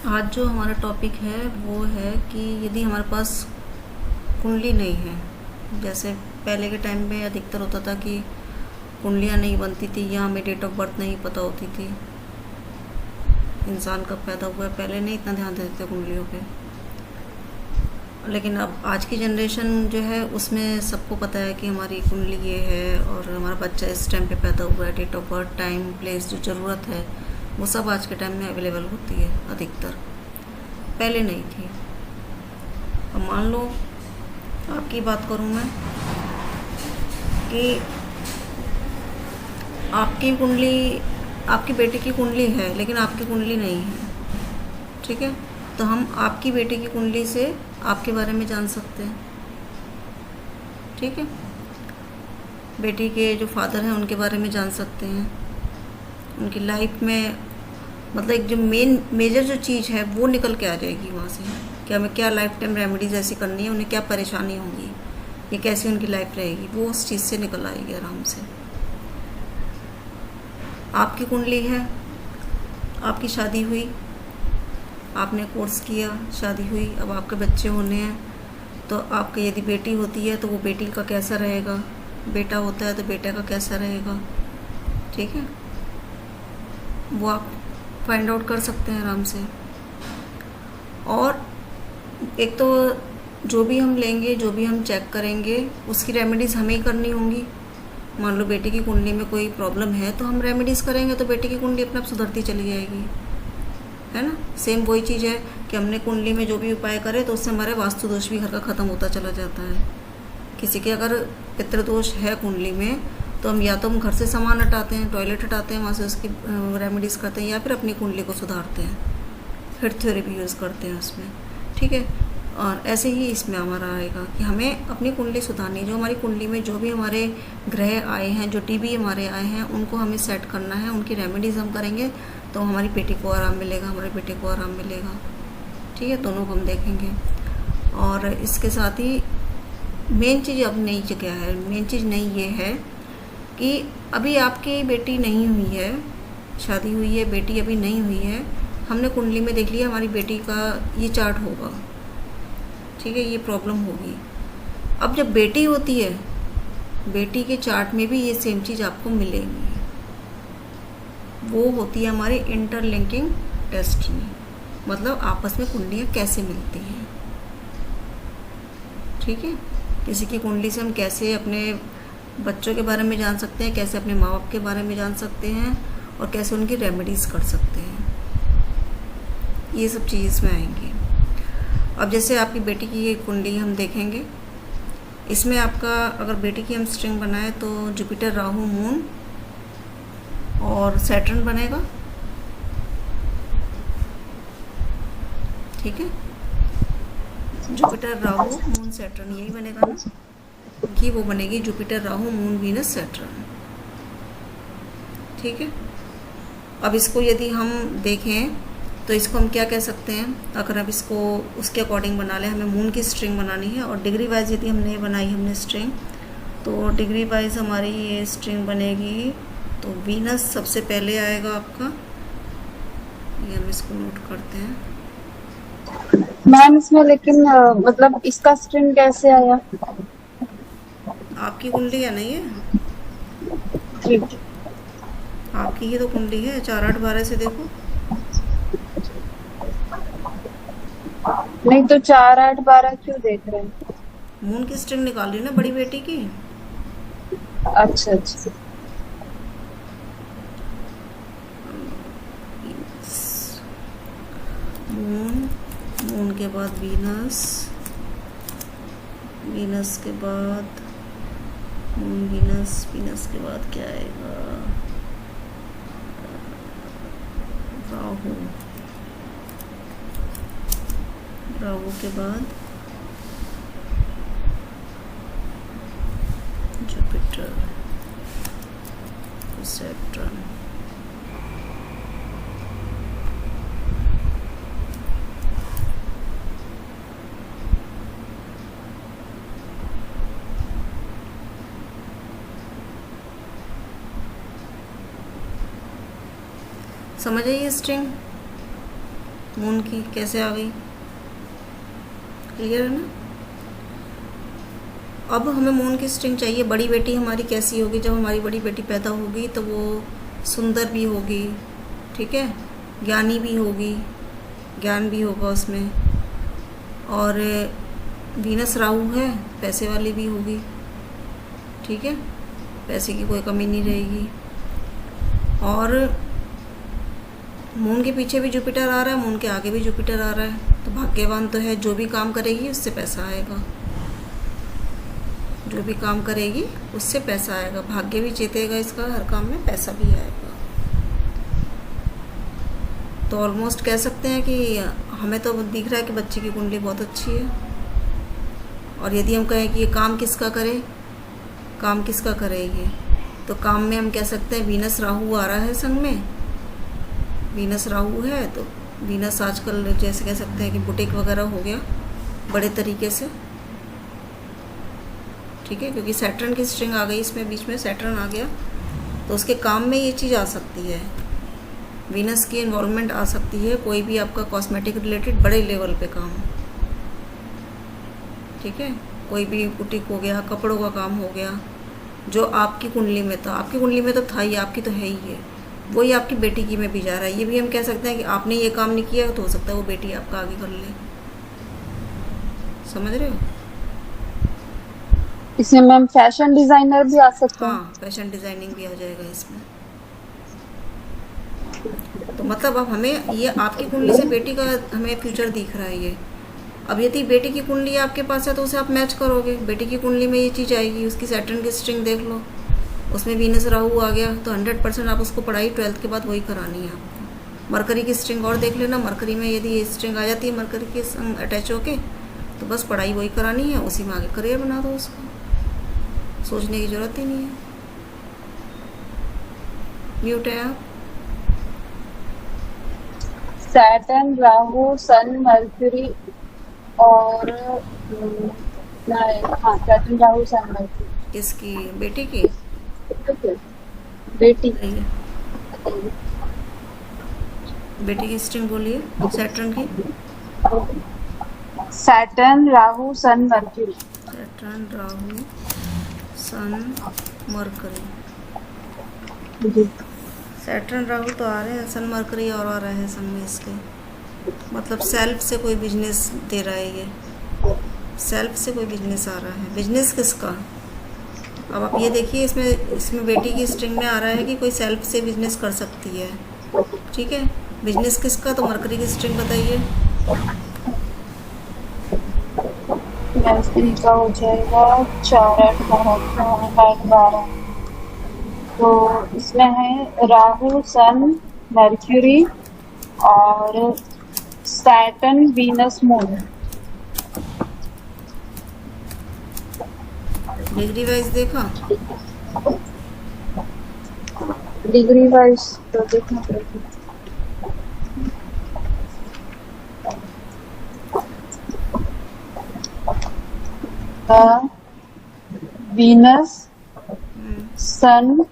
आज जो हमारा टॉपिक है वो है कि यदि हमारे पास कुंडली नहीं है, जैसे पहले के टाइम में अधिकतर होता था कि कुंडलियाँ नहीं बनती थी या हमें डेट ऑफ बर्थ नहीं पता होती थी, इंसान कब पैदा हुआ है, पहले नहीं इतना ध्यान देते थे कुंडलियों पे। लेकिन अब आज की जनरेशन जो है उसमें सबको पता है कि हमारी कुंडली ये है और हमारा बच्चा इस टाइम पे पैदा हुआ है, date of birth, time, place, जो ज़रूरत है वो सब आज के टाइम में अवेलेबल होती है अधिकतर, पहले नहीं थी। अब मान लो आपकी बात करूँ मैं कि आपकी कुंडली, आपकी बेटी की कुंडली है लेकिन आपकी कुंडली नहीं है, ठीक है, तो हम आपकी बेटी की कुंडली से आपके बारे में जान सकते हैं, ठीक है। बेटी के जो फादर हैं उनके बारे में जान सकते हैं, उनकी लाइफ में मतलब एक जो मेजर जो चीज़ है वो निकल के आ जाएगी वहाँ से, कि हमें क्या लाइफ टाइम रेमेडीज़ ऐसी करनी है, उन्हें क्या परेशानी होगी, ये कैसी उनकी लाइफ रहेगी, वो उस चीज़ से निकल आएगी आराम से। आपकी कुंडली है, आपकी शादी हुई, आपने कोर्स किया, शादी हुई, अब आपके बच्चे होने हैं, तो आपकी यदि बेटी होती है तो वो बेटी का कैसा रहेगा, बेटा होता है तो बेटा का कैसा रहेगा, ठीक है, वो आप फाइंड आउट कर सकते हैं आराम से। और एक तो जो भी हम लेंगे, जो भी हम चेक करेंगे, उसकी रेमेडीज़ हमें ही करनी होंगी। मान लो बेटी की कुंडली में कोई प्रॉब्लम है तो हम रेमेडीज़ करेंगे तो बेटी की कुंडली अपने आप सुधरती चली जाएगी, है ना। सेम वही चीज़ है कि हमने कुंडली में जो भी उपाय करे तो उससे हमारे वास्तु दोष भी घर का ख़त्म होता चला जाता है। किसी के अगर पितृदोष है कुंडली में तो हम या तो हम घर से सामान हटाते हैं, टॉयलेट हटाते हैं, वहाँ से उसकी रेमेडीज़ करते हैं, या फिर अपनी कुंडली को सुधारते हैं, फिर थ्योरेपी यूज़ करते हैं उसमें, ठीक है। और ऐसे ही इसमें हमारा आएगा कि हमें अपनी कुंडली सुधारनी है। जो हमारी कुंडली में जो भी हमारे ग्रह आए हैं, जो टीबी हमारे आए हैं, उनको हमें सेट करना है, उनकी रेमेडीज़ हम करेंगे तो हमारी बेटी को आराम मिलेगा, हमारे बेटे को आराम मिलेगा, ठीक है, दोनों को हम देखेंगे। और इसके साथ ही मेन चीज़ अब नई जगह है, मेन चीज़ नई ये है कि अभी आपकी बेटी नहीं हुई है, शादी हुई है, बेटी अभी नहीं हुई है, हमने कुंडली में देख लिया हमारी बेटी का ये चार्ट होगा, ठीक है, ये प्रॉब्लम होगी। अब जब बेटी होती है, बेटी के चार्ट में भी ये सेम चीज़ आपको मिलेगी, वो होती है हमारी इंटरलिंकिंग डेस्टिनी, मतलब आपस में कुंडलियाँ कैसे मिलती हैं, ठीक है। किसी की कुंडली से हम कैसे अपने बच्चों के बारे में जान सकते हैं, कैसे अपने माँ बाप के बारे में जान सकते हैं, और कैसे उनकी रेमेडीज़ कर सकते हैं, ये सब चीज़ इसमें आएंगी। अब जैसे आपकी बेटी की ये कुंडली हम देखेंगे, इसमें आपका अगर बेटी की हम स्ट्रिंग बनाए तो जुपिटर, राहु, मून और सैटर्न बनेगा, ठीक है। जुपिटर, राहु, मून, सैटर्न, यही बनेगा ना, कि वो बनेगी Jupiter, Rahu, moon, Venus, Saturn, ठीक है। अब इसको यदि हम देखें तो इसको हम क्या कह सकते हैं, अगर अब इसको उसके अकॉर्डिंग बना लें, हमें मून की स्ट्रिंग बनानी है और डिग्री वाइज यदि हमने बनाई हमने स्ट्रिंग, तो डिग्री वाइज हमारी ये स्ट्रिंग बनेगी, तो वीनस सबसे पहले आएगा आपका, ये हम इसको नोट करते हैं मैम इसमें लेकिन मतलब इसका स्ट्रिंग कैसे आया? आपकी कुंडली है ना ये, ठीक। आपकी ही तो कुंडली है, 4, 8, 12 से देखो, नहीं तो 4, 8, 12 क्यों देख रहे हैं? मून की स्ट्रिंग निकाल ली ना बड़ी बेटी की, अच्छा अच्छा। मून, मून के बाद वीनस, वीनस के बाद मून, वीनस, वीनस के बाद क्या आएगा, राहु, राहु के बाद जुपिटर, सैटर्न, समझ आइए स्ट्रिंग। मून की कैसे आ गई, क्लियर है ना। अब हमें मून की स्ट्रिंग चाहिए। बड़ी बेटी हमारी कैसी होगी, जब हमारी बड़ी बेटी पैदा होगी तो वो सुंदर भी होगी, ठीक है, ज्ञानी भी होगी, ज्ञान भी होगा उसमें, और वीनस राहु है, पैसे वाली भी होगी, ठीक है, पैसे की कोई कमी नहीं रहेगी। और मून के पीछे भी जुपिटर आ रहा है, मून के आगे भी जुपिटर आ रहा है, तो भाग्यवान तो है, जो भी काम करेगी उससे पैसा आएगा, जो भी काम करेगी उससे पैसा आएगा, भाग्य भी जीतेगा इसका, हर काम में पैसा भी आएगा। तो ऑलमोस्ट कह सकते हैं कि हमें तो दिख रहा है कि बच्चे की कुंडली बहुत अच्छी है। और यदि हम कहें कि ये काम किसका करे, काम किसका करेगी, तो काम में हम कह सकते हैं वीनस राहु आ रहा है संग में, वीनस राहु है तो वीनस आजकल जैसे कह सकते हैं कि बुटीक वगैरह हो गया बड़े तरीके से, ठीक है, क्योंकि सैटर्न की स्ट्रिंग आ गई इसमें, बीच में सैटर्न आ गया, तो उसके काम में ये चीज़ आ सकती है, वीनस की इन्वॉल्वमेंट आ सकती है, कोई भी आपका कॉस्मेटिक रिलेटेड बड़े लेवल पे काम, ठीक है, कोई भी बुटीक हो गया, कपड़ों का काम हो गया, जो आपकी कुंडली में था, आपकी कुंडली में तो था ही, आपकी तो है ही है, वही आपकी बेटी की में भी जा रहा है। ये भी हम कह सकते हैं कि आपने ये काम नहीं किया तो हो सकता है वो बेटी आपका आगे कर ले, समझ रहे हो। इसमें मैम फैशन डिजाइनर भी आ सकते हैं। हाँ, फैशन डिजाइनिंग भी आ जाएगा इसमें। तो मतलब अब हमें ये आपकी कुंडली से बेटी का हमें फ्यूचर दिख रहा है ये। अब यदि बेटी की कुंडली आपके पास है तो उसे आप मैच करोगे, बेटी की कुंडली में ये चीज़ आएगी, उसकी सैटर्न की स्ट्रिंग देख लो, उसमें वीनस राहु आ गया, तो 100% आप उसको पढ़ाई 12th के बाद वही करानी है आपको। मरकरी की स्ट्रिंग और देख लेना, मरकरी में यदि ये स्ट्रिंग आ जाती है मरकरी के संग अटैच होके, तो बस पढ़ाई वही करानी है, उसी में आगे करियर बना दो उसको, सोचने की ज़रूरत ही नहीं है। म्यूट है आप। सैटर्न राहु सन मर्क्यूरी और हाँ सैटर्न राहु सन मर्क्यूरी। किसकी, बेटी की, बेटी सही है। बेटी की स्ट्रिंग बोलिए, सैटर्न की। सैटर्न राहु सन मर्क्यूरी। सैटर्न राहु सन मरकरी, सैटर्न राहु तो आ रहे हैं, सन मरकरी और आ रहा है सन में इसके, मतलब सेल्फ से कोई बिजनेस दे रहा है ये, सेल्फ से कोई बिजनेस आ रहा है। बिजनेस किसका, अब आप ये देखिए, इसमें बेटी की स्ट्रिंग में आ रहा है कि कोई सेल्फ से बिजनेस कर सकती है, ठीक है, बिजनेस किसका, तो मरकरी की स्ट्रिंग बताइए। का हो जाएगा 4 8 12, तो इसमें है राहु सन मर्क्यूरी और Saturn Venus moon. Degree wise देखा, डिग्री वाइज तो देखना पड़ेगा। वीनस सन,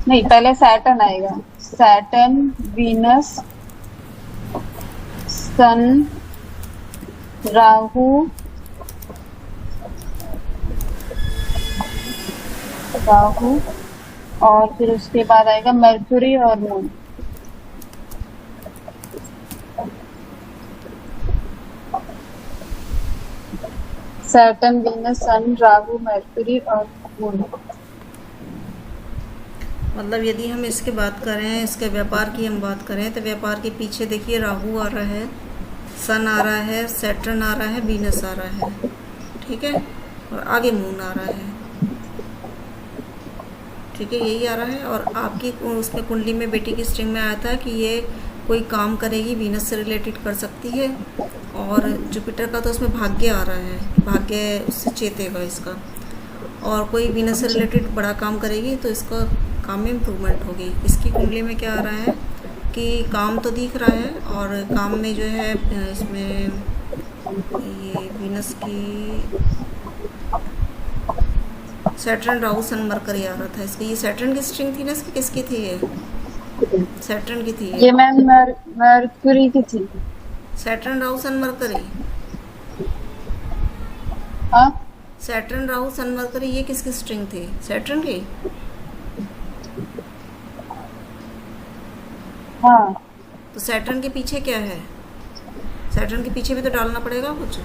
नहीं पहले सैटर्न आएगा, सैटर्न वीनस सन राहु और फिर उसके बाद आएगा मर्क्यूरी और मून। सैटर्न वीनस सन राहु मर्क्यूरी और मून। मतलब यदि हम इसके बात करें, इसके व्यापार की हम बात करें, तो व्यापार के पीछे देखिए राहु आ रहा है, सन आ रहा है, सैटर्न आ रहा है, वीनस आ रहा है, ठीक है, और आगे मून आ रहा है, ठीक है, यही आ रहा है। और आपकी उसमें कुंडली में बेटी की स्ट्रिंग में आया था कि ये कोई काम करेगी, वीनस से रिलेटेड कर सकती है, और जुपिटर का तो उसमें भाग्य आ रहा है, भाग्य उससे चेतेगा इसका, और कोई वीनस से रिलेटेड बड़ा काम करेगी तो इसका काम में इम्प्रूवमेंट होगी। इसकी कुंडली में क्या आ रहा है कि काम तो दिख रहा है, और काम में जो है इसमें ये वीनस की सैटर्न राहु सन मरकरी आ रहा था इसकी, ये सैटर्न की स्ट्रिंग थी ना इसकी, किसकी थी ये, सैटर्न की थी ये मैम मर्क्यूरी की थी। सैटर्न राहु सन मरकरी। हाँ सैटर्न राहु सन मरकरी ये किसकी स्ट्रिंग थी? सैटर्न की। हाँ। तो सैटर्न के पीछे क्या है? सैटर्न के पीछे भी तो डालना पड़ेगा कुछ।